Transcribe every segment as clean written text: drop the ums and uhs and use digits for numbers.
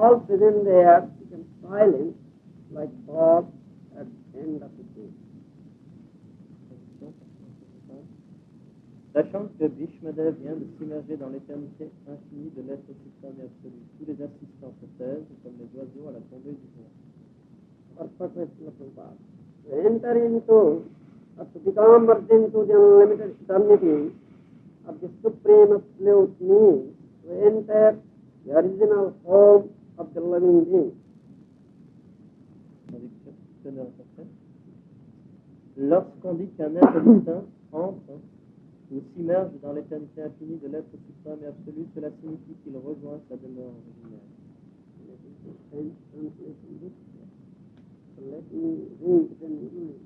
all present there become silent like fog at the end of the day. Sachant que Bhishmadev vient de s'immerger dans l'éternité infinie de l'être suprême et absolu, tous les assistants se taisent comme les oiseaux à la tombée du jour. To enter into, or to become merged into the unlimited eternity of the Supreme Absolute means to enter the original home of the living being. Lorsqu'on dit qu'un être distinct entre ou s'immerge dans l'éternité infinie de l'être suprême et absolu, cela signifie qu'il rejoint sa demeure originelle. Let me read it in English.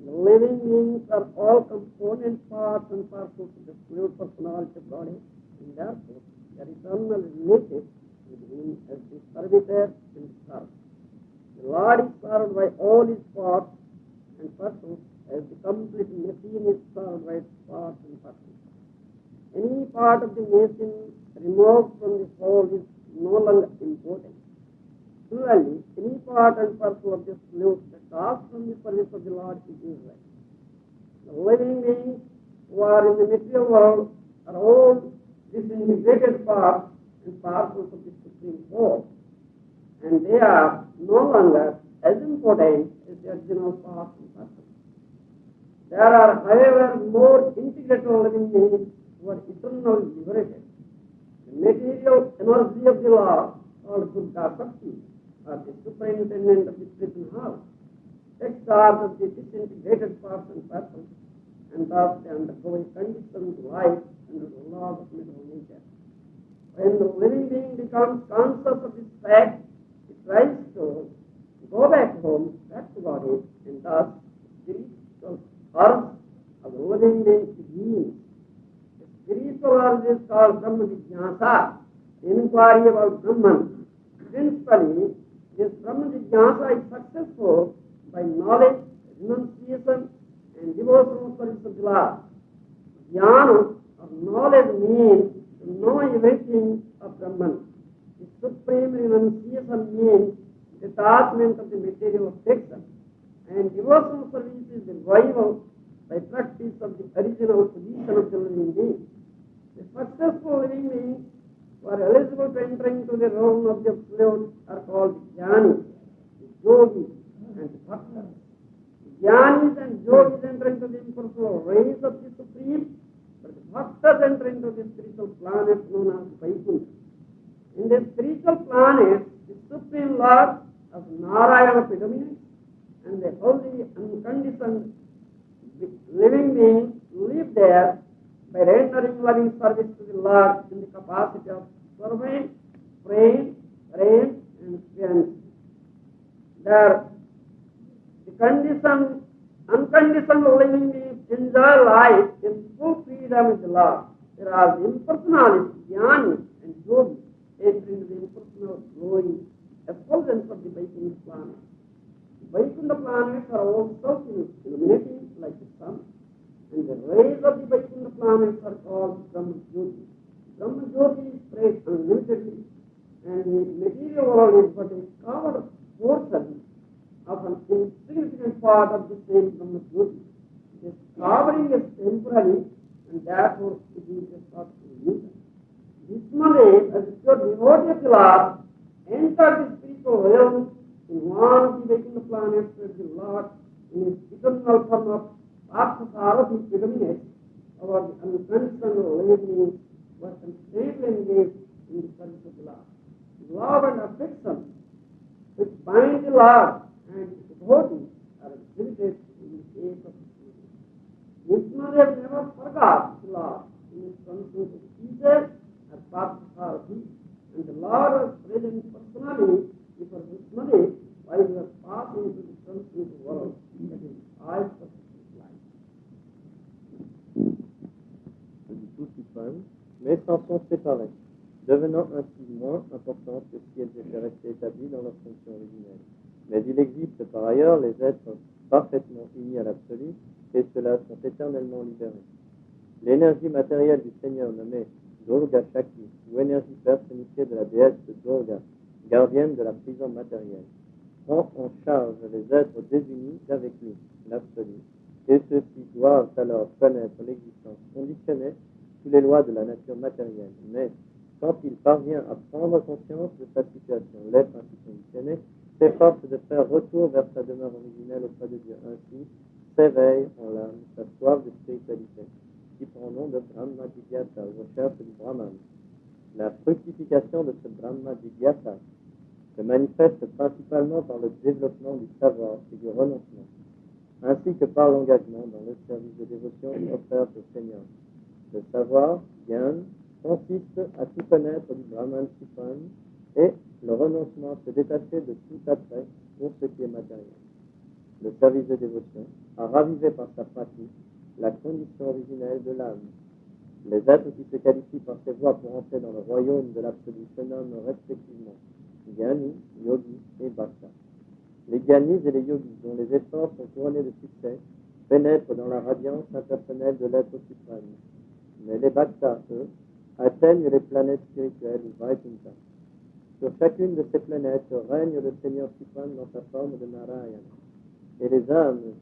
The living beings are all component parts and parcels of the fluid personality of body, and therefore they are eternally related with him as the servitor and served. The Lord is served by all his parts and parcels as the complete machine is served by its parts and parcels. Any part of the machine removed from the whole is no longer important. Similarly, any part and parcel of the fluid that comes from the service of the Lord is useless. The living beings who are in the material world are all disintegrated parts and parcels of the Supreme Whole, and they are no longer as important as the original parts and parcels. There are, however, more integrated living beings who are eternally liberated. The material energy of the Lord, called Buddha Shakti, or the superintendent of the prison house, takes charge of the disintegrated parts and parcels, and thus they undergo a conditioned life under the laws of material nature. When the living being becomes conscious of this fact, it tries to go back home, back to body, and thus the spiritual earth of the living being begins. The spiritual earth is called Brahma Jnana, inquiry about Brahman. Principally, this Brahma Jnana is successful by knowledge, renunciation, and devotional service of the Lord. Jnana, or knowledge, means to know everything of Brahman. The supreme renunciation means detachment of the material affection, and devotional service is the revival by practice of the original position of the living being. The successful living beings who are eligible to enter into the realm of the absolute are called jnanis, the yogis, and the bhaktas. The jnanis and yogis enter into the impersonal rays of the Supreme, but the bhaktas enter into the spiritual planet known as Vaikuntha. In the spiritual planet, the Supreme Lord of Narayana predominates, and the holy, unconditioned living beings live there by rendering loving service to the Lord in the capacity of servant, friend, parent, and fiancé. There, the unconditioned living beings enjoy life in full freedom with the Lord, whereas the impersonalists, jnanis, and yogis enter into the impersonal glowing effulgence of the Vaikuntha planet. The Vaikuntha planets are all self-illuminating like the sun, and the rays of the Vaikuntha planets are called Brahma Jyoti. Brahma Jyoti spreads unlimitedly, and the material world is but a covered portion of an insignificant part of the same Brahma Jyoti. This covering is temporary, and therefore it is a sort of illusion. Bhishmadev, as a pure devotee of the Lord, entered the spiritual realm in one of the Vaikuntha planets where the Lord, in his eternal form of Parthasarathi, predominates over the unconditional living beings who are constantly engaged in the service of the Lord. Love and affection which bind the Lord and the devotee are exhibited in the case of his beauty. Bhishmadev never forgot the Lord in his functions of teacher as Parthasarathi, and the Lord was present personally before Bhishmadev while he was passing through the transmitted world, that is, eyes of his life. Du tout suprême, mais s'en sont séparés, devenant ainsi moins importantes que si elles étaient restées établies dans leur fonction originelle. Mais il existe par ailleurs les êtres parfaitement unis à l'absolu, et ceux-là sont éternellement libérés. L'énergie matérielle du Seigneur nommée Durga Shakti, ou énergie personnifiée de la déesse Durga, gardienne de la prison matérielle, prend en charge les êtres désunis d'avec lui, l'absolu, et ceux-ci doivent alors connaître l'existence conditionnée sous les lois de la nature matérielle. Mais quand il parvient à prendre conscience de sa situation, l'être ainsi conditionné s'efforce de faire retour vers sa demeure originelle auprès de Dieu. Ainsi s'éveille en l'âme sa soif de spiritualité, qui prend nom de Brahma Jigyasa, recherche du Brahman. La fructification de ce Brahma Jigyasa se manifeste principalement par le développement du savoir et du renoncement, ainsi que par l'engagement dans le service de dévotion offert au Seigneur. Le savoir, Gyan, consiste à tout connaître du Brahman suprême et le renoncement se détacher de tout attrait pour ce qui est matériel. Le service de dévotion a ravivé par sa pratique la condition originelle de l'âme. Les êtres qui se qualifient par ces voies pour entrer dans le royaume de l'absolu se nomment respectivement Gyani, Yogi et Bhakta. Les Gyanis et les Yogis, dont les efforts sont couronnés de succès, pénètrent dans la radiance impersonnelle de l'être suprême. Mais les Bhaktas, eux, atteignent les planètes spirituelles ou Vaikuntha. Sur chacune de ces planètes règne le Seigneur suprême dans sa forme de Narayana. Et les âmes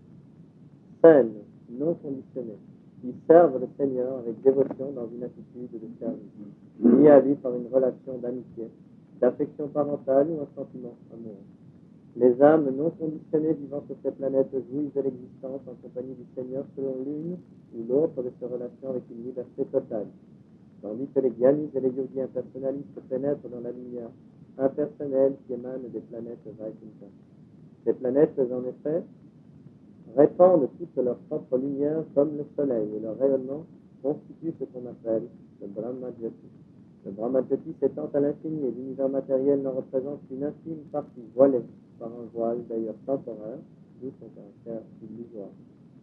saines, non conditionnées, qui servent le Seigneur avec dévotion dans une attitude de service, liée à lui par une relation d'amitié, d'affection parentale ou un sentiment amoureux. Les âmes non conditionnées vivant sur ces planètes jouissent de l'existence en compagnie du Seigneur selon l'une ou l'autre de ces relations avec une liberté totale, tandis que les Gyanis et les Yogis impersonnalistes pénètrent dans la lumière impersonnelle qui émane des planètes Vaikuntha. Ces planètes, en effet, répandent toute leur propre lumière comme le soleil, et leur rayonnement constitue ce qu'on appelle le Brahma Jyoti. Le Brahma Jyoti s'étend à l'infini et l'univers matériel n'en représente qu'une infime partie, voilée par un voile d'ailleurs temporaire, d'où son caractère illusoire.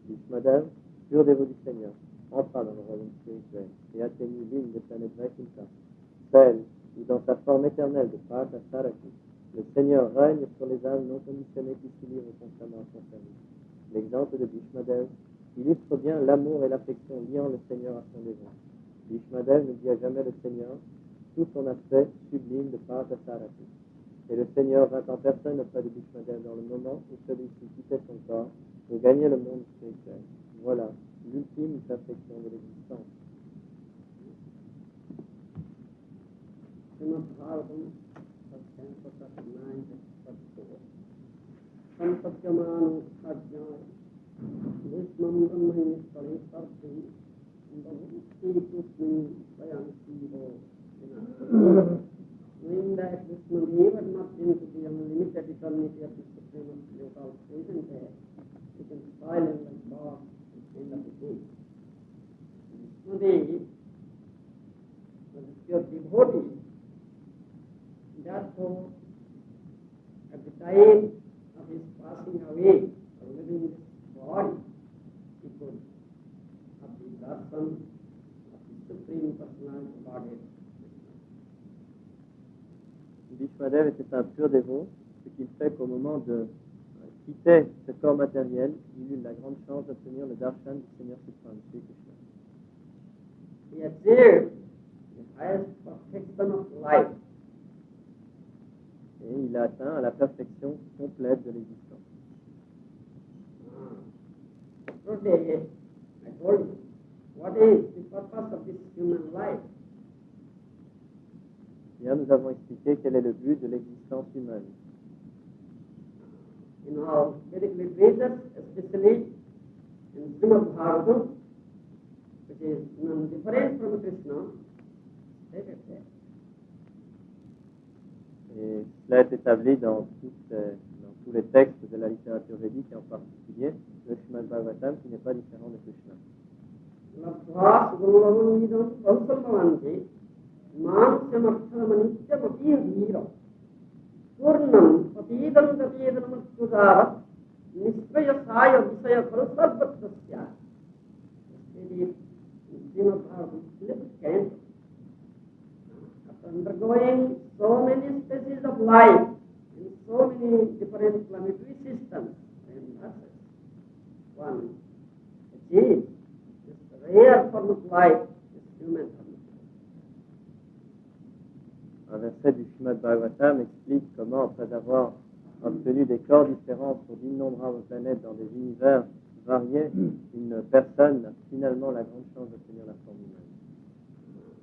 Bhishmadev, pur dévot du Seigneur, entra dans le royaume spirituel et atteignit l'une des planètes Vaikuntha, celle où dans sa forme éternelle de Prata Saraki, le Seigneur règne sur les âmes non conditionnées qui s'y livrent constamment à son service. L'exemple de Bhishmadev illustre bien l'amour et l'affection liant le Seigneur à son dévot. Bhishmadev ne dit à jamais le Seigneur sous son aspect sublime de Prata Saraki. Et le Seigneur vint en personne auprès de Bhishmadev dans le moment où celui-ci quittait son corps pour gagner le monde spirituel. Voilà l'ultime perfection de l'existence. Srimad Bhagavatam, chapter 39, verse 4. Sampatyamano sajnaya, Vishmam Brahmani Stali Sarthi, Bhakti Kusmi Vayansiho. Knowing that Vishmadev had not been to the unlimited eternity of the Supreme Absolute all present there, he can silence the God at the end of the day. Vishmadev was a pure devotee. Therefore, at the time of his passing away, or leaving this body, he could have the darshan of the Supreme Personality Godhead. Bhishmadev était un pur dévot, ce qui fait qu'au moment de quitter ce corps matériel, il eut la grande chance d'obtenir le darshan du Seigneur suprême, Sri Krishna. He achieved the highest perfection of life. Et il a atteint la perfection complète de l'existence. Today, I told you, what is the purpose of this human life? Hier, nous avons expliqué quel est le but de l'existence humaine. In our Vedic literatures, especially in Srimad Bhagavatam, which is none different from Krishna, stated there. Et cela est établi dans tous les textes de la littérature védique, et en particulier le Srimad Bhagavatam, qui n'est pas différent de Krishna. Labdhas guruvavanidam valsalmavanti mansyamakshamanityapatirhira purnam patidam tatidanamatkudavat nisvaya saya visaya khalsarvatrasya. In Srimad Bhagavatam, 11th canto. After undergoing so many species of life in so many different planetary systems and masses, one achieves this rare form of life is human form of life. Un verset du Srimad Bhagavatam explique comment, après avoir obtenu des corps différents sur d'innombrables planètes dans des univers variés, une personne a finalement la grande chance d'obtenir la forme humaine.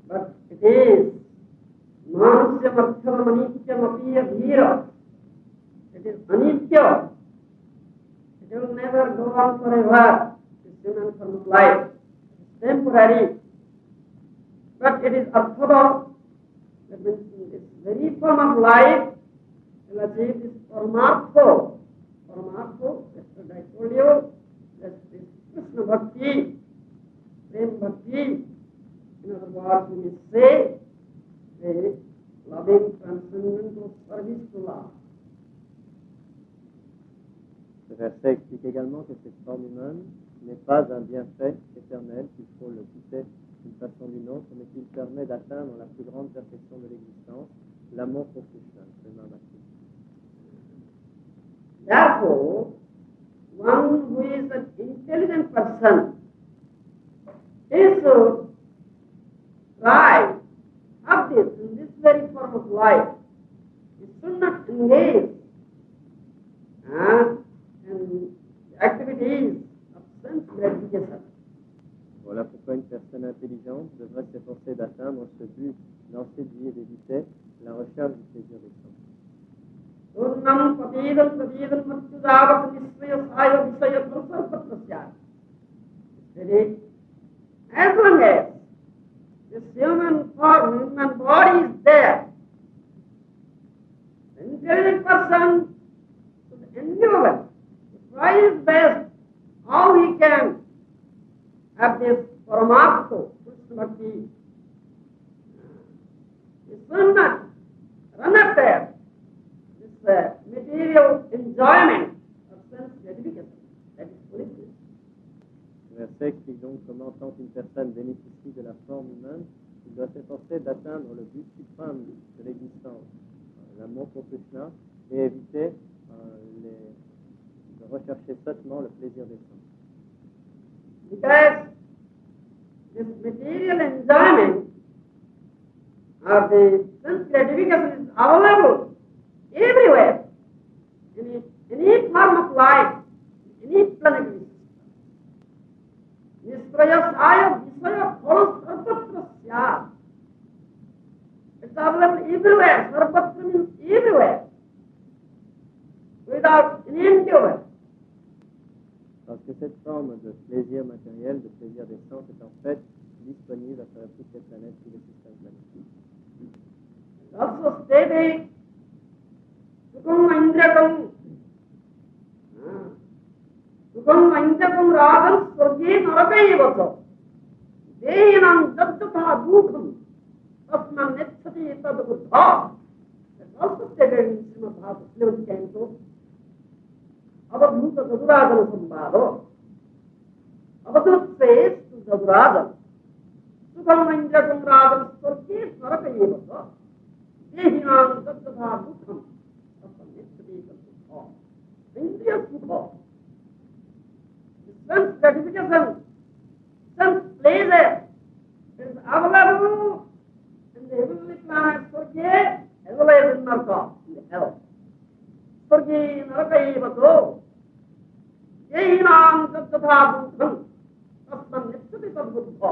But it is Mansyam Artharam Anityam Apiya Dhira. It is Anitya. It will never go on forever. This human form of life. It is temporary. But it is Arthava. That means this very form of life will achieve this Paramartha. Paramartha, yesterday I told you, that this Krishna Bhakti, Prem Bhakti, in other words, we may say, the loving transcendental service to love. Ce verset explique également que cette forme humaine n'est pas un bienfait éternel qu'il faut le quitter d'une façon ou d'une autre, mais qu'il permet d'atteindre la plus grande perfection de l'existence, l'amour pour Krishna, Prema Bhakti. Therefore, one who is an intelligent person, he should try have this in this very form of life. He should not engage in activities of sense gratification. Voilà pourquoi une personne intelligente devrait s'efforcer d'atteindre ce but dans cette vie et d'éviter la recherche du plaisir des sens. Purnam patidam patidam matyudavat nisvaya saya visaya kalpatrasya. As long as this human form, human body is there, the intelligent person should endeavor to try his best how he can have this Paramartha, Krishna Bhakti. He should not run after this material enjoyment of sense gratification. That is foolishness. Le verset explique donc comment, tant qu'une personne bénéficie de la forme humaine, il doit s'efforcer d'atteindre le but suprême de l'existence, l'amour pour Krishna, et éviter de rechercher seulement le plaisir des sens. Because this material enjoyment or the sense gratification is available everywhere, in any form of life, in any planetary system. Nisraya saya visaya phala sarvatra. It's available everywhere. Sarvatra means everywhere, without any endeavor. Parce que cette forme de plaisir matériel, de plaisir des sens, est en fait disponible à travers toutes les planètes, tous les systèmes planétaires. Also stated, Sukham Indrakam, Sukham Indrakam Radham Swarge Narakayavato, Dehinam Daddata Dukham, Tasman Netsati Tad Buddha. That's also stated in Srimad Bhagavatam, 11th canto. Avadhuta Jadurajana Sambhava. Avadhut says to Jadurajana, Sukham Indrakam Radham Swarge Narakayavato, Dehinam Daddata Dukham. Indriya Sukha. Sense gratification, sense pleasure is available in the heavenly planet Swarga as well as in Naraka, in the hell. Swarga Naraka Evato. Yehinam Tattva Buddham. Tasman Nitsati Tad Buddha.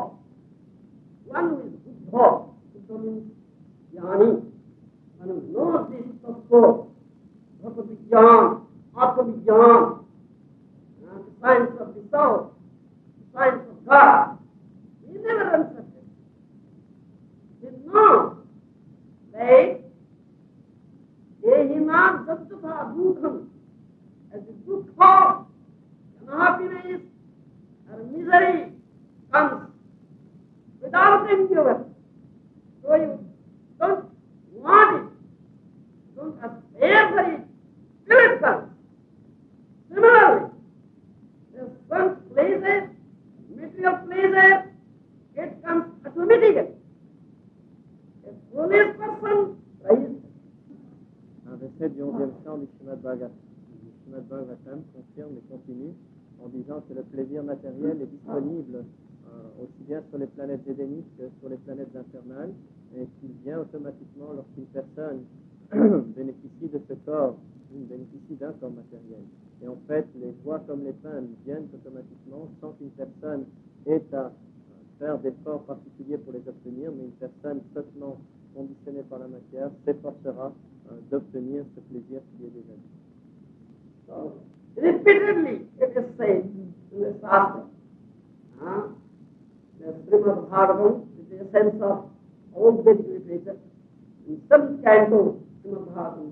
One who is Buddha. Buddha means Jnani. One who knows this Tattva. Bhakti-Vijnana, Atma-Vijnana, the science of the soul, the science of God. He never runs after it. He knows that Dehinam Daddata Dukham, as the Dukha, unhappiness or misery comes without endeavor. So you don't want it, don't aspire for it. Similarly, the sense pleasure, material pleasure, it comes automatically. A foolish person tries. Un verset du 11e chant du Srimad Bhagavatam confirme et continue en disant que le plaisir matériel est disponible aussi bien sur les planètes édéniques que sur les planètes infernales, et qu'il vient automatiquement lorsqu'une personne bénéficie de ce corps, bénéficie d'un corps matériel. Et en fait, les joies comme les peines viennent automatiquement sans qu'une personne ait à faire d'efforts particuliers pour les obtenir, mais une personne seulement conditionnée par la matière s'efforcera d'obtenir ce plaisir qui est déjà dit. So, repeatedly it is said in the Shastra, the Srimad Bhagavatam is the essence of all Vedic literature. In some canto, Srimad Bhagavatam,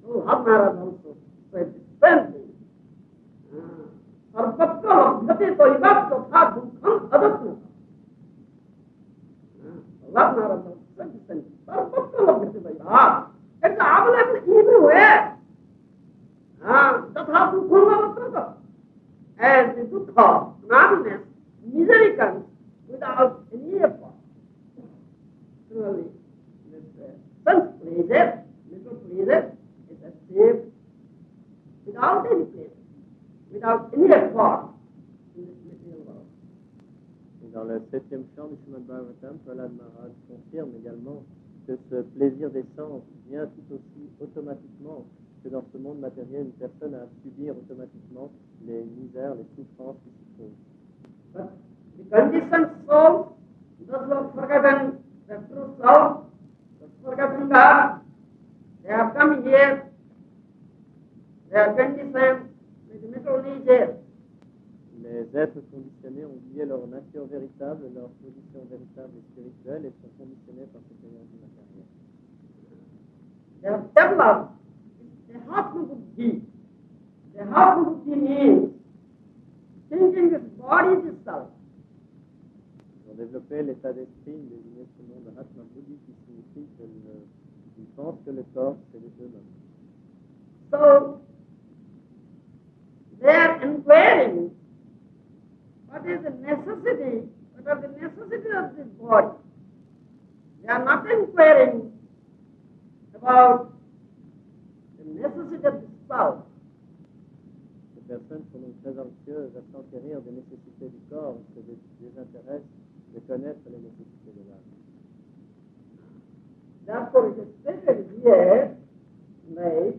Maharaja also said the same thing. Sarvatra labhyate toivat tatha dukkham adatna. Maharaja said the same thing. Sarvatra labhyate toivat. It's available everywhere. Tatha dukkham adatna. As the dukkha, unhappiness, misery comes without any effort. Similarly, this sense pleasure, little pleasure, is achieved without any pleasure, without any effort in this material world. Et dans le 7e chant du Srimad Bhagavatam, Prahlad Maharaj confirme également que ce plaisir des sens vient tout aussi automatiquement que dans ce monde matériel, une personne a à subir automatiquement les misères, les souffrances qui s'y trouvent. But the conditioned souls, those who have forgotten the true soul, the forgotten God, they have come here, they are conditioned with mental nature. Les êtres conditionnés ont oublié leur nature véritable, leur position véritable et spirituelle, et sont conditionnés par cette énergie matérielle. They have developed the Atma Buddhi. The Atma Buddhi means thinking this body is self. Ils ont développé l'état d'esprit désigné sous le nom de Atma Buddhi, qui signifie qu'ils pensent que le corps, c'est les eux-mêmes. So, they are inquiring what is the necessity, what are the necessities of this body. They are not inquiring about the necessity of the self. Les personnes sont donc très anxieuses à s'enquérir des nécessités du corps, et se désintéressent de connaître les nécessités de l'âme. Therefore, it is stated here, like,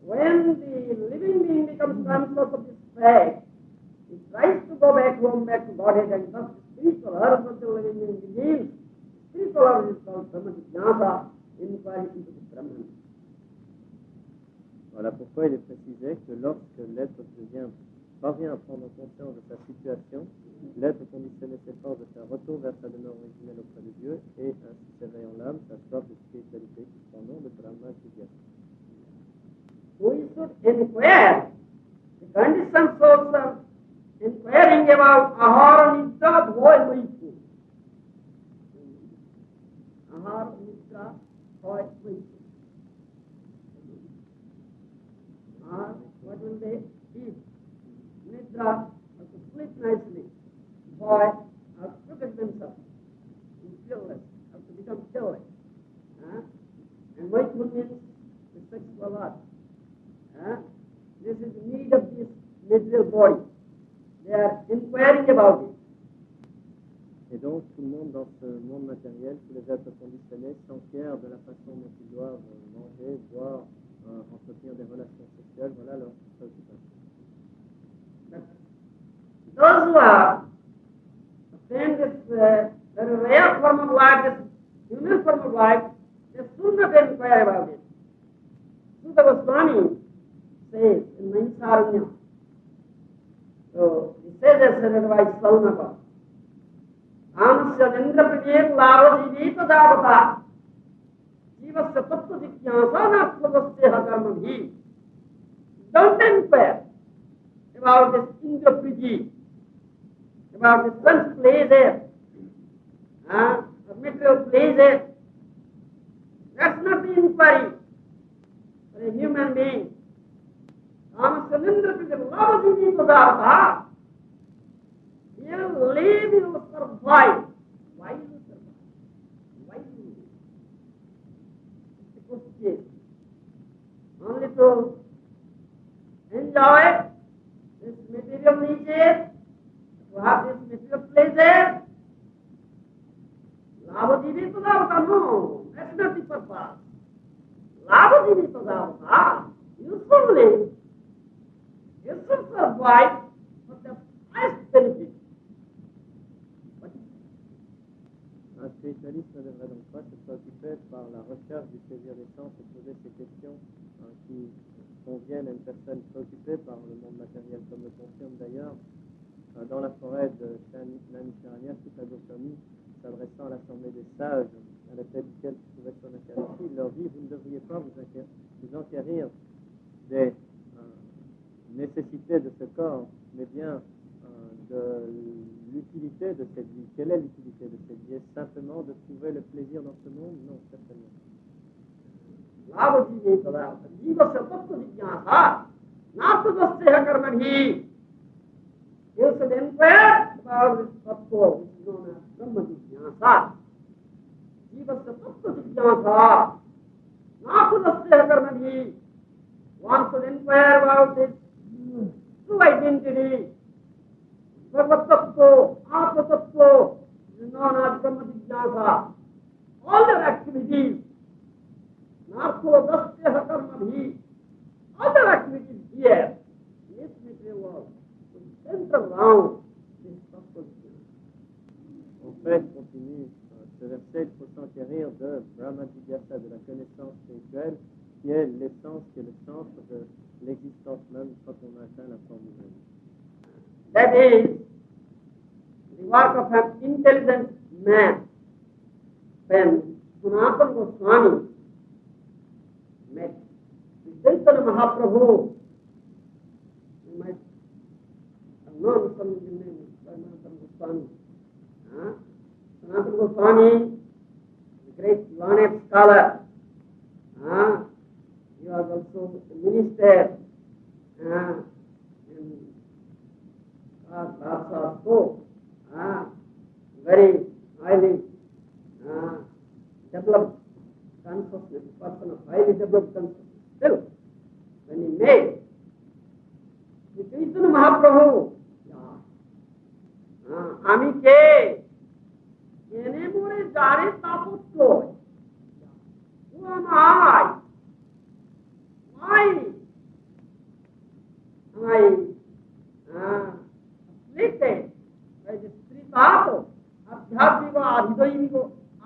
when the living being becomes conscious of this fact, he tries to go back home, back to Godhead, and thus the spiritual earth of the living being begins. Spiritual earth is called Brahma Jnana, inquiry into the Brahman. Voilà pourquoi il est précisé que lorsque l'être parvient à prendre conscience de sa situation, l'être conditionné s'efforce de faire retour vers sa demeure originelle auprès de Dieu et ainsi s'éveille en l'âme sa soif de spiritualité qui prend nom de Brahma enthousiaste. We should inquire. The conditioned souls are inquiring about ahara nidra bhoy maitu. Ahara nidra bhoy maitu. What will they eat? Nidra, have to sleep nicely. Boy, have to protect themselves. Be fearless, have to become fearless. And maitu means the sexual art. This is the need of this material body. They are inquiring about it. Et donc, tout le monde dans ce monde matériel, tous les êtres conditionnés, s'enquièrent de la façon dont ils doivent manger, boire, entretenir des relations sexuelles. Voilà leur préoccupation. Those who are obtained this very rare form of life, this human form of life, they should not inquire about it. So Swami says in Maharaja, so he says as an advice, Salnaka, Amasya Nindra Prijir Laro Jivita Davata, Jivasya Tattva Jikyasa Nattvadasya Karma Bhi. Don't inquire about this Indra Priji, about this sense pleasure, or material pleasure. That's not the inquiry for a human being. Amasya Prijir Laro Jivita Davata. You live, you survive. Why you survive? Why you live? It's a question. Only to enjoy this material nature, to have this material pleasure. Lavadini Tadavata, no, that's not the purpose. Lavadini Tadavata, usefully, you should survive for the highest benefit. Un spiritualiste ne devrait donc pas se préoccuper par la recherche du plaisir des sens et poser ces questions qui conviennent à une personne préoccupée par le monde matériel, comme le confirme d'ailleurs dans la forêt de Naimisharanya, Sutta Goswami, s'adressant à l'assemblée des sages, à la tête duquel se trouvait son Akarishi, il leur dit: vous ne devriez pas vous enquérir des nécessités de ce corps, mais bien de l'utilité de cette vie. Quelle est l'utilité de cette vie? Est-ce simplement de trouver le plaisir dans ce monde? Non, certainement. You should inquire about this tattva, which is known as Brahma Jnana. Jivasya tattva jnana, nasadasya karmani. One should inquire about this true identity. Bhagavad tattva, Atma tattva, which is known as Brahma Jnana. All their activities, nasadasya karmani, all their activities here, in this material world, En fait, continue ce verset, il faut s'enquérir de Brahma Jigyasa, de la connaissance spirituelle, qui est l'essence, qui est le centre de l'existence même quand on atteint la forme humaine. That is the work of an intelligent man. When Sanatana Goswami met Chaitanya Mahaprabhu, you might known some of the name of Sanatana Goswami. Sanatana Goswami, the great learned scholar. He was also a minister in Bharata school. Very highly developed consciousness, person of highly developed consciousness. Still, when he made the Chaitanya Mahaprabhu, আমি কে এনে মরে যারে তাপত্য who am I? Why am I afflicted by this tritapo, adhyatmico, adhidoimico,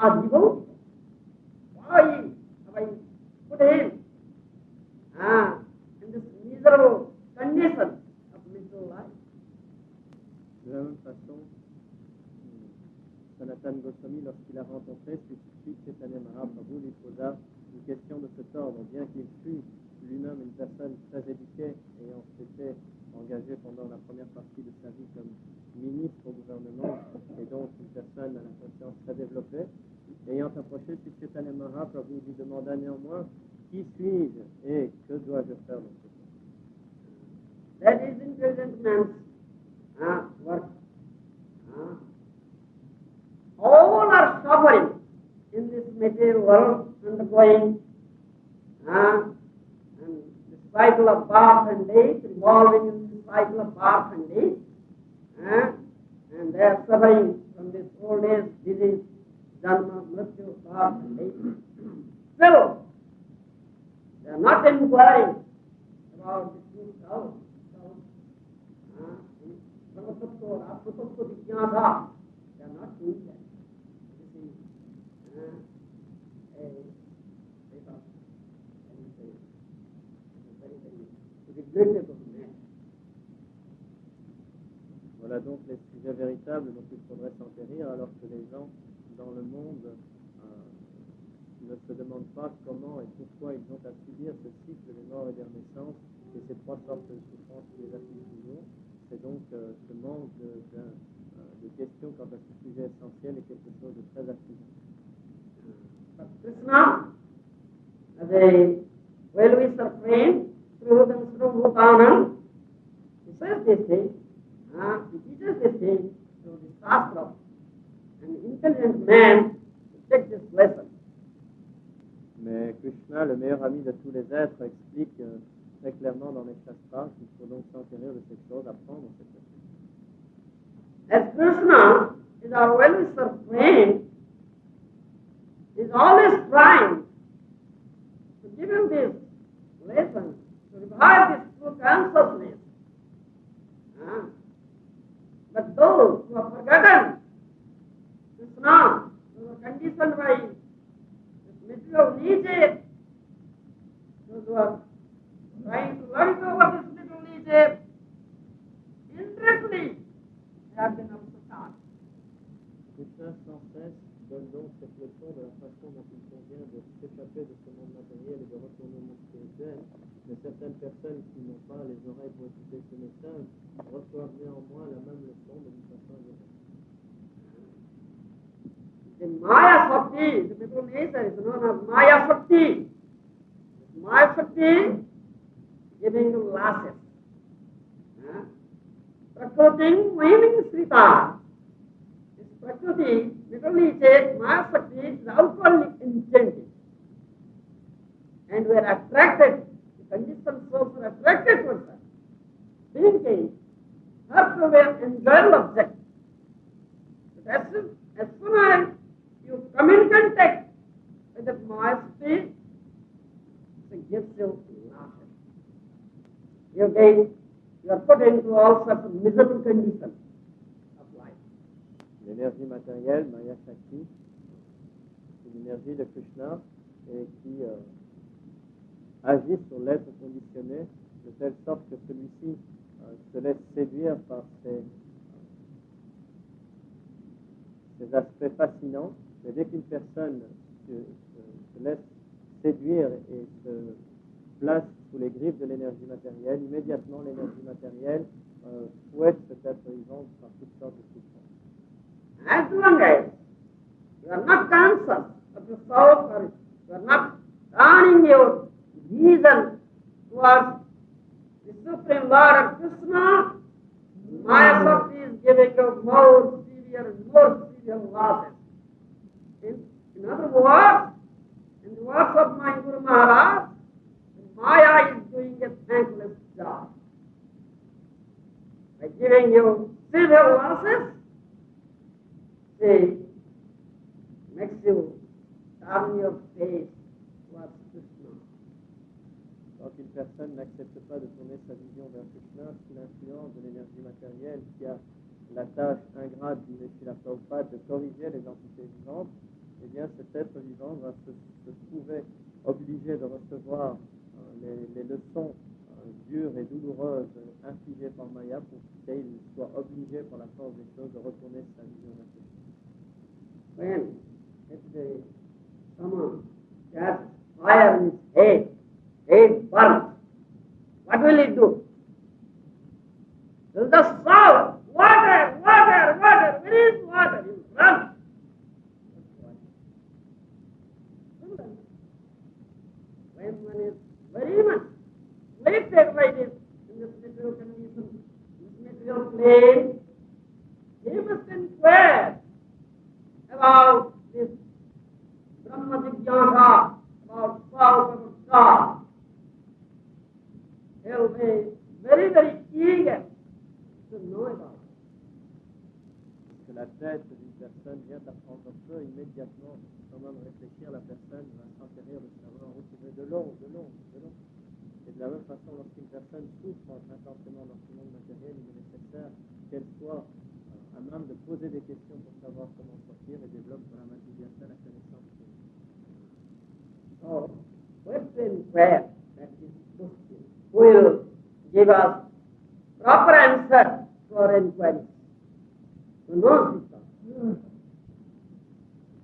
adhibhautico? Why have I put him in this miserable condition of miserable life? De la même façon, Sanatana Goswami, lorsqu'il a rencontré Sri Chaitanya Mahaprabhu, lui posa une question de cet ordre, bien qu'il fût lui-même une personne très éduquée, ayant été engagé pendant la première partie de sa vie comme ministre au gouvernement, et donc une personne à la conscience très développée, ayant approché Sri Chaitanya Mahaprabhu, lui demanda néanmoins: qui suis-je et que dois-je faire dans ce monde? That is intelligent man's work. All are suffering in this material world, undergoing and the cycle of birth and death, revolving in the cycle of birth and death, and they are suffering from this old age, disease, janma, mrityu, birth and death. Still, they are not inquiring about the true self. Brahmatattva, Atmatattva, Vijnana, they are not doing that. Voilà donc les sujets véritables dont il faudrait s'enquérir, alors que les gens dans le monde ne se demandent pas comment et pourquoi ils ont à subir ce cycle des morts et des renaissances et ces trois sortes de souffrances qui les affligent toujours. C'est donc ce manque de questions quant à ce sujet essentiel est quelque chose de très affligeant. Krishna, as a well-wisher friend, Srihudam Srubhutanam, he says this thing, he teaches this thing through the Shastra. An intelligent man should take this lesson. Mais Krishna, le meilleur ami de tous les êtres, explique très clairement dans les Shastras qu'il faut donc s'enquérir de cette chose, apprendre cette chose. As Krishna is our well-wisher friend, is always trying to give you this lesson, to revive this true consciousness. But those who have forgotten Krishna, who are conditioned by this material nature, those who are trying to let go of this material nature, indirectly they have been upset. Krishna sans cesse donne donc cette leçon de la façon dont il convient de s'échapper de ce monde matériel et de retourner au monde spirituel. Mais certaines personnes qui n'ont pas les oreilles pour écouter ce message reçoivent néanmoins la même leçon de d'une façon indirecte. The Maya Shakti, the middle nature is known as Maya Shakti. Maya Shakti giving you lashes. Prakriti Mahiming Srita. This Prakriti, middle nature, Maya Shakti is outwardly enchanted. And we are attracted, the conditioned souls are attracted towards her, thinking her to be an enjoyable object. But as soon as you come in contact with the Maya Shakti, it gives you lashes. You are put into all sorts of miserable conditions of life. L'énergie matérielle, Maya Shakti, c'est l'énergie de Krishna et qui agit sur l'être conditionné de telle sorte que celui-ci se laisse séduire par ces aspects fascinants. Mais dès qu'une personne se laisse séduire et se place sous les griffes de l'énergie matérielle, immédiatement l'énergie matérielle fouette cet être vivant par toutes sortes de souffrances. As long as you are not conscious of the soul, or you are not turning your vision towards the Supreme Lord of Krishna, Maya Shakti is giving you more severe and more severe losses. In other words, in the words of my Guru Maharaj, Maya is doing a thankless job. By giving you severe losses, she makes you turn your face towards Krishna. Quand une personne n'accepte pas de tourner sa vision vers Krishna sous l'influence de l'énergie matérielle qui a la tâche ingrate du Srila Prabhupada de corriger les entités vivantes, eh bien cet être vivant va se trouver obligé de recevoir les leçons dures et douloureuses infligées par Maya pour qu'il soit obligé par la force des choses de retourner sa vision vers Krishna. When someone catches fire in his head burns, what will he do? He'll just shout, water, water, water, where is water? He'll run. When one is very much lifted by this in this material condition, this material plane, he must inquire about this Brahma Jigyasa, about self and God. He will be very, very eager to know about it. Que la tête d'une personne vient à prendre feu immédiatement, sans même réfléchir, la personne va s'enquérir de savoir retrouver de l'eau. Et de la même façon, lorsqu'une personne souffre intensément dans ce monde matériel, il est nécessaire qu'elle soit à même de poser des questions pour savoir comment sortir et développe dans la magie bien la connaissance. So, question prayer, that is question, will give us proper answer to our inquiries. Who knows this stuff?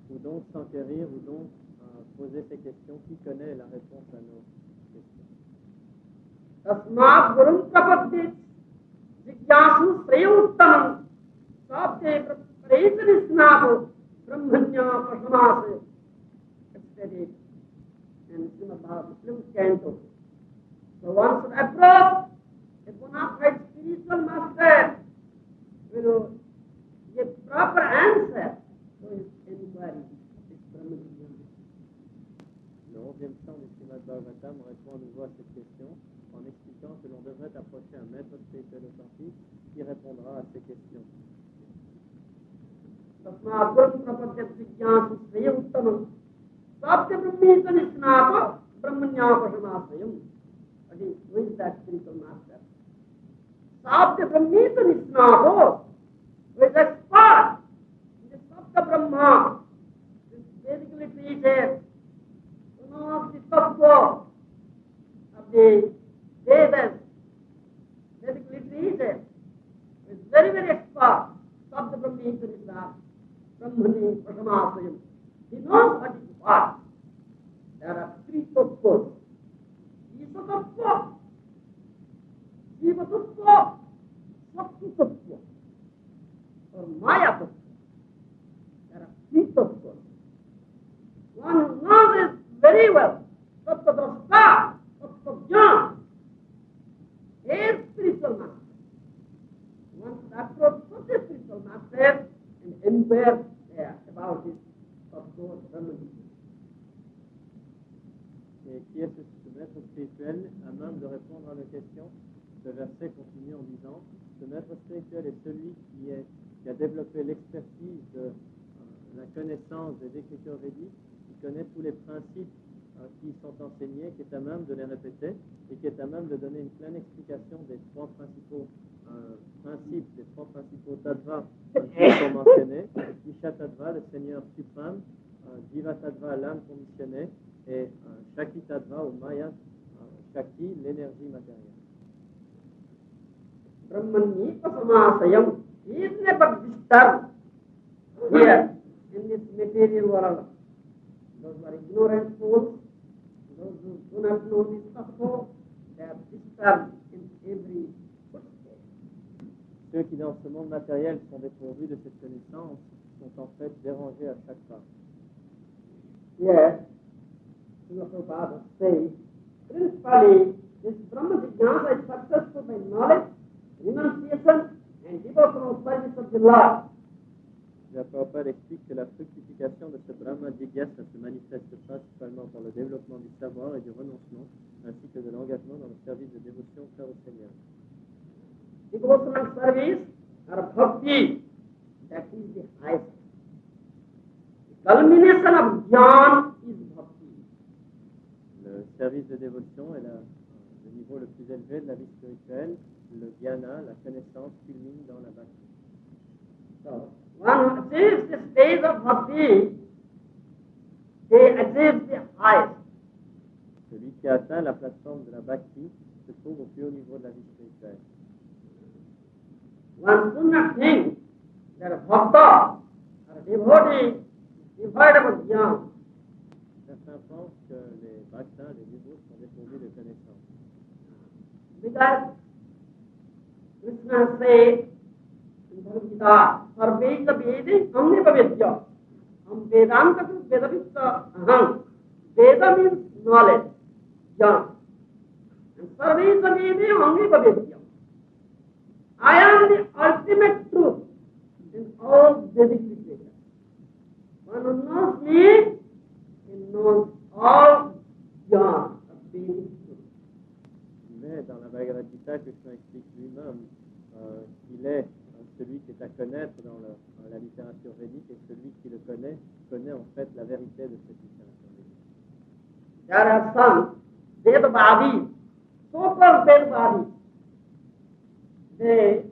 Ou donc s'enquérir, ou donc poser ces questions. Qui connaît la réponse à nos questions? Tasmat gurum prapaddit jigyasu sreyuttamam sabde praisnisnabu brahmanya prasamase. And Srimad Bhagavatam canto. So one should approach a bona fide spiritual master will give proper answer to his inquiry. Le 11e chant du Srimad Bhagavatam répond à nouveau à cette question en expliquant que l'on devrait approcher un maître spirituel authentique qui répondra à ces questions. Samagurum Prapadyat Vijnāsu Sriya Uttamam Sapya Brahmita Nishnāpa Brahmanyāpa Samasayam. That is, who is that spiritual master? Sapya Brahmita Nishnāpa, who is expert in the Sapya Brahma, is basically treated of the tattva of the Vedas, basically treated is very, very expert. Sabda Brahmita Nishnāpa Brahmani Prasamasayam. He knows what is what. There are three tattvas. Isa tattva, Jiva tattva, Sakti tattva, or Maya tattva. There are three tattvas. One who knows it very well. Tattva drashta, tattva jnana. Is spiritual master. One should approach such a spiritual master and inquire about his tattva Brahman. Et qui est ce maître spirituel à même de répondre à nos questions? Ce verset continue en disant, ce maître spirituel est celui qui a développé l'expertise de la connaissance des écritures védiques, qui connaît tous les principes qui sont enseignés, qui est à même de les répéter et qui est à même de donner une pleine explication des trois principaux principes, des trois principaux tattvas qui sont mentionnés. Isha Tattva, le Seigneur suprême, Jiva Tattva, l'âme conditionnée, et Shakti Tattva ou Maya Shakti, l'énergie matérielle. Brahmani Pasamasayam is never disturbed here in this material world. Those who are ignorant fools, those who do not know this tattva, they are disturbed in every footstep. Ceux qui dans ce monde matériel sont dépourvus de cette connaissance sont en fait dérangés à chaque pas. Yes, Srila Prabhupada says, principally, this Brahma Jignasa is successful by knowledge, renunciation, and devotional service of the Lord. La Prabhupada explique que la fructification de ce Brahma Jigyasa se manifeste principalement par le développement du savoir et du renoncement, ainsi que de l'engagement dans le service de dévotion faire au Seigneur. Devotional service or bhakti, that is the highest. The culmination of jnana is bhakti. Le service de dévotion est le niveau le plus élevé de la vie spirituelle. Le dhyana, la connaissance, culmine dans la bhakti. So, one who achieves the stage of bhakti, they achieve the highest. Celui qui atteint la plateforme de la bhakti se trouve au plus haut niveau de la vie spirituelle. One should not think that a bhakta or a devotee is devoid of jnana. Certains pensent que les bhaktas, les dévots, sont dépourvus de connaissance. Because Krishna said in Bhagavad Gita, Sarveta Vedi Amne Pavedya. Am Vedanta to Vedavitta Aham. Veda means knowledge, jnana. And Sarveta Vedi Amne Pavedya. I am the ultimate truth in all Vedic literature. One who knows me, he knows all jnana of Vedic truth. Mais dans la Bhagavad Gita, Krishna explique lui-même qu'il est celui qui est à connaître dans la littérature védique, et celui qui le connaît en fait la vérité de cette littérature védique. There are some Vedavadis, so-called Vedavadis. They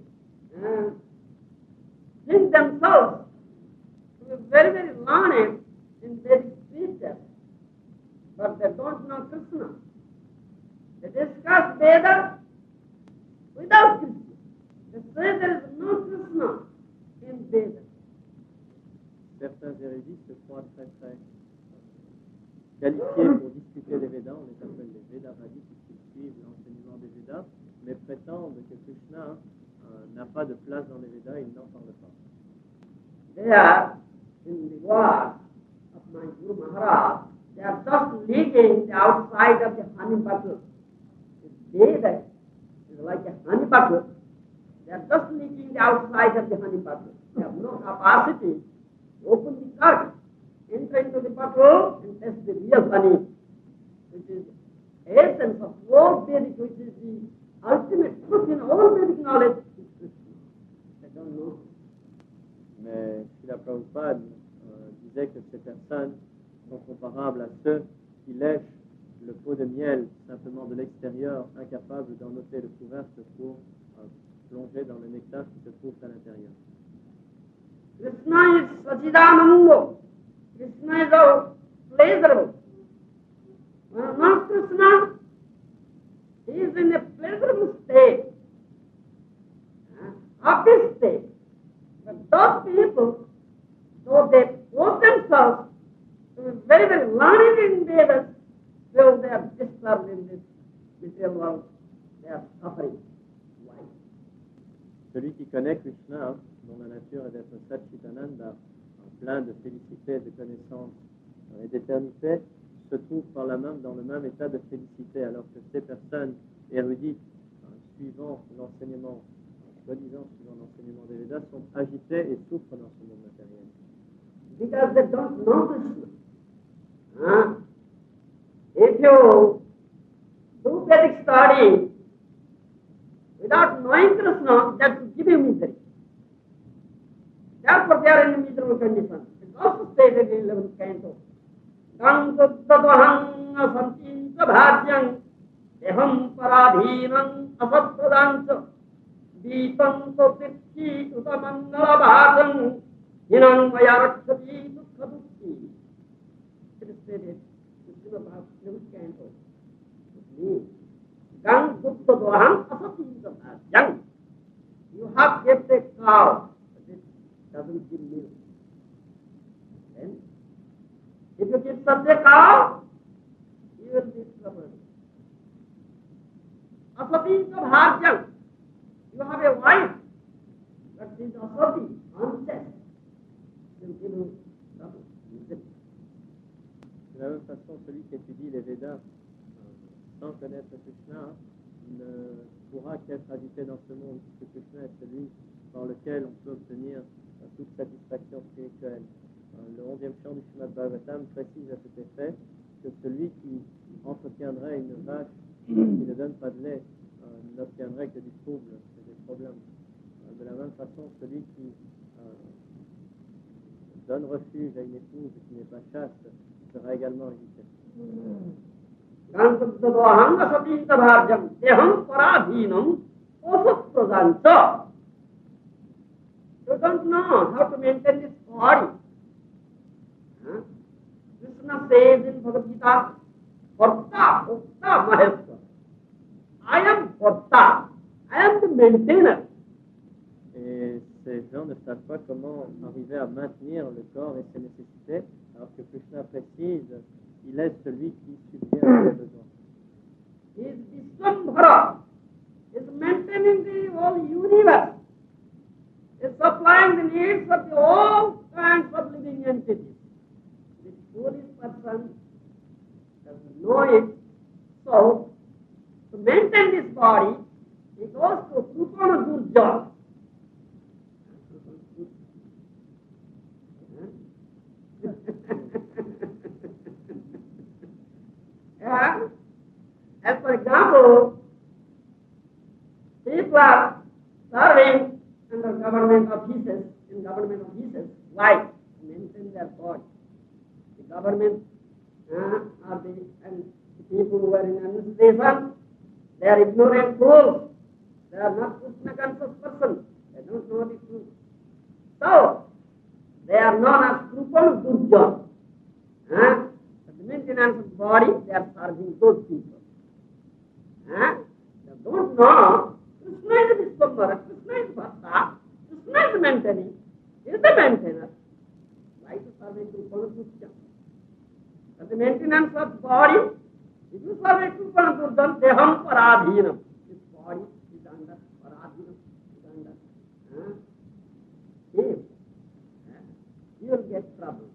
think themselves to be very, very learned in Vedic scripture, but they don't know Krishna. They discuss Veda without Krishna. They say there is no Krishna in Veda. Certains érudits se croient très très qualifiés pour discuter des Védas, on les appelle les Vedavadis, puisqu'ils suivent l'enseignement des Védas, mais prétendent que Krishna n'a pas de place dans les Védas, il n'en parle pas. They are in the words of my Guru Maharaja, they are just leaking the outside of the honey bottle. The Veda is like a honey bottle. They are just leaking the outside of the honey bottle. They have no capacity to open the cork, enter into the bottle and test the real honey, which is the essence of all Vedic, which is the ultimate truth in all Vedic knowledge. They don't know. Mais Srila Prabhupada disait que ces personnes sont comparables à ceux qui lèchent le pot de miel simplement de l'extérieur, incapables d'en ôter le couvercle pour plonger dans le nectar qui se trouve à l'intérieur. Krishna is Sachidananda. Krishna is our pleasurable. When not Krishna, he is in a pleasurable state, happy state. But those people, though they pose themselves to be very, very learned in Vedas, still they are disturbed in this material world. They are suffering. Why? Celui qui connaît Krishna, dont la nature est d'être Satchitananda, plein de félicité, de connaissance et d'éternité, se trouve par là même dans le même état de félicité, alors que ces personnes érudites, suivant l'enseignement, soi-disant suivant l'enseignement des Védas, sont agitées et souffrent dans ce monde matériel. Because they don't know Krishna. If you do Vedic study without knowing Krishna, that will give you misery. Therefore, they are in a miserable condition. It's also stated in 11th canto. Gang suddadvahang asantincha bhadyang eham paradhinam asattvadancha deepam sotikhi utamangala bhasam hinam vayarakshati dukkha dukkhi. It is stated in 11th canto. It means gang suddadvahang asantincha bhadyang. You have kept a cow, but it doesn't give milk. Then, if you keep such a cow, you will be troubled. Asati bhagyam. You have a wife, but she is asati, unchaste. She will give you trouble. De la même façon, celui qui étudie les Védas sans connaître Krishna ne pourra qu'être agité dans ce monde, puisque Krishna est celui par lequel on peut obtenir toute satisfaction spirituelle. Le 11e chant du Srimad Bhagavatam précise à cet effet que celui qui entretiendrait une vache qui ne donne pas de lait n'obtiendrait que du trouble et des problèmes. De la même façon, celui qui donne refuge à une épouse qui n'est pas chaste sera également agité. You don't know how to maintain this body. Krishna says in Bhagavad Gita, Bharta, Bhokta, Maheshwar. I am Bharta. I am the maintainer. Et ces gens ne savent pas comment arriver à maintenir le corps et ses nécessités, alors que Krishna précise, il est celui qui subvient à ses besoins. He is Vishwambhara. He is maintaining the whole universe. He is supplying the needs of the all kinds of living entities. The foolish person doesn't know it. So, to maintain this body, he goes to Krupana Durja. Yeah. As for example, people are serving under government offices, in government offices. Why? To maintain their body. The government and the people who are in administration, they are ignorant fools. They are not Krishna conscious persons. They don't know the truth. So, they are known as Krupal Durja. For the maintenance of the body, they are serving those people. They don't know Krishna is the Vishwambhara, Krishna is Bharta, Krishna is the maintaining, he is the maintainer. Why to serve a Krupal Durja? For the maintenance of the body, if you serve a Krupal Durja, Deham Paradhinam. This body is under Paradhinam, is under. You will get trouble.